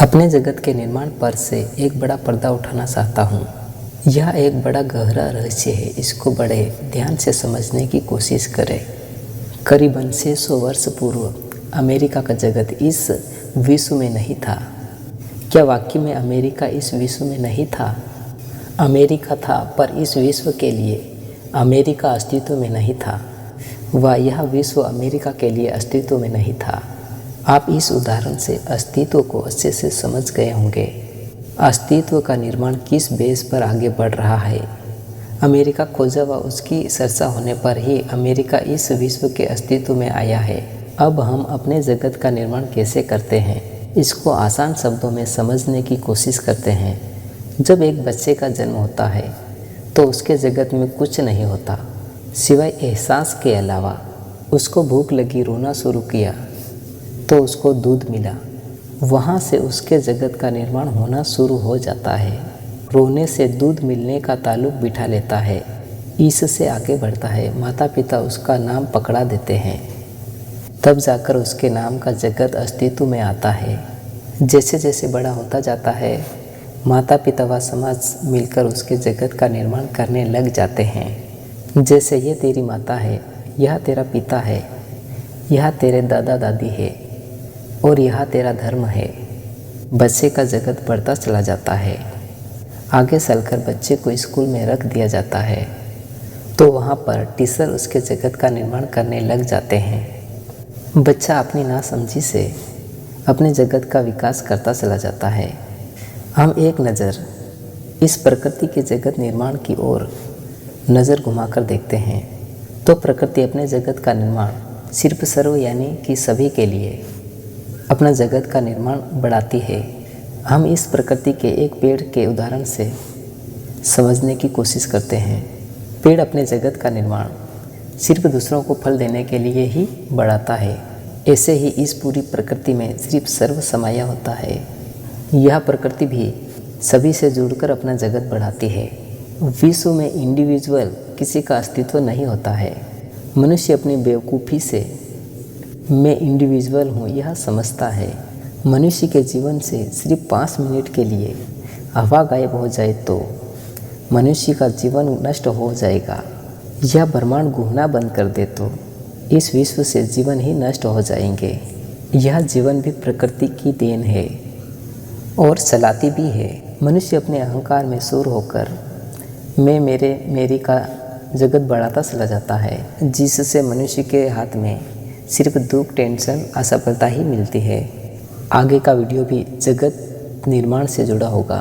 अपने जगत के निर्माण पर से एक बड़ा पर्दा उठाना चाहता हूँ। यह एक बड़ा गहरा रहस्य है, इसको बड़े ध्यान से समझने की कोशिश करें। करीबन 600 वर्ष पूर्व अमेरिका का जगत इस विश्व में नहीं था। क्या वाकई में अमेरिका इस विश्व में नहीं था? अमेरिका था, पर इस विश्व के लिए अमेरिका अस्तित्व में नहीं था, व यह विश्व अमेरिका के लिए अस्तित्व में नहीं था। आप इस उदाहरण से अस्तित्व को अच्छे से समझ गए होंगे। अस्तित्व का निर्माण किस बेस पर आगे बढ़ रहा है। अमेरिका खोजा व उसकी चर्चा होने पर ही अमेरिका इस विश्व के अस्तित्व में आया है। अब हम अपने जगत का निर्माण कैसे करते हैं, इसको आसान शब्दों में समझने की कोशिश करते हैं। जब एक बच्चे का जन्म होता है तो उसके जगत में कुछ नहीं होता सिवाय एहसास के अलावा। उसको भूख लगी, रोना शुरू किया तो उसको दूध मिला। वहाँ से उसके जगत का निर्माण होना शुरू हो जाता है। रोने से दूध मिलने का ताल्लुक बिठा लेता है, इससे आगे बढ़ता है। माता पिता उसका नाम पकड़ा देते हैं, तब जाकर उसके नाम का जगत अस्तित्व में आता है। जैसे जैसे बड़ा होता जाता है, माता पिता व समाज मिलकर उसके जगत का निर्माण करने लग जाते हैं। जैसे ये तेरी माता है, यह तेरा पिता है, यह तेरे दादा दादी है और यह तेरा धर्म है। बच्चे का जगत बढ़ता चला जाता है। आगे चलकर बच्चे को स्कूल में रख दिया जाता है तो वहाँ पर टीचर उसके जगत का निर्माण करने लग जाते हैं। बच्चा अपनी नासमझी से अपने जगत का विकास करता चला जाता है। हम एक नज़र इस प्रकृति के जगत निर्माण की ओर नज़र घुमाकर देखते हैं तो प्रकृति अपने जगत का निर्माण सिर्फ सर्व यानी कि सभी के लिए अपना जगत का निर्माण बढ़ाती है। हम इस प्रकृति के एक पेड़ के उदाहरण से समझने की कोशिश करते हैं। पेड़ अपने जगत का निर्माण सिर्फ दूसरों को फल देने के लिए ही बढ़ाता है। ऐसे ही इस पूरी प्रकृति में सिर्फ सर्व समाया होता है। यह प्रकृति भी सभी से जुड़कर अपना जगत बढ़ाती है। विश्व में इंडिविजुअल किसी का अस्तित्व नहीं होता है। मनुष्य अपनी बेवकूफ़ी से मैं इंडिविजुअल हूँ यह समझता है। मनुष्य के जीवन से सिर्फ 5 मिनट के लिए हवा गायब हो जाए तो मनुष्य का जीवन नष्ट हो जाएगा। यह ब्रह्मांड घूमना बंद कर दे तो इस विश्व से जीवन ही नष्ट हो जाएंगे। यह जीवन भी प्रकृति की देन है और चलाती भी है। मनुष्य अपने अहंकार में सूर होकर मैं मेरी का जगत बढ़ाता चला जाता है, जिससे मनुष्य के हाथ में सिर्फ दुख, टेंशन, असफलता ही मिलती है। आगे का वीडियो भी जगत निर्माण से जुड़ा होगा।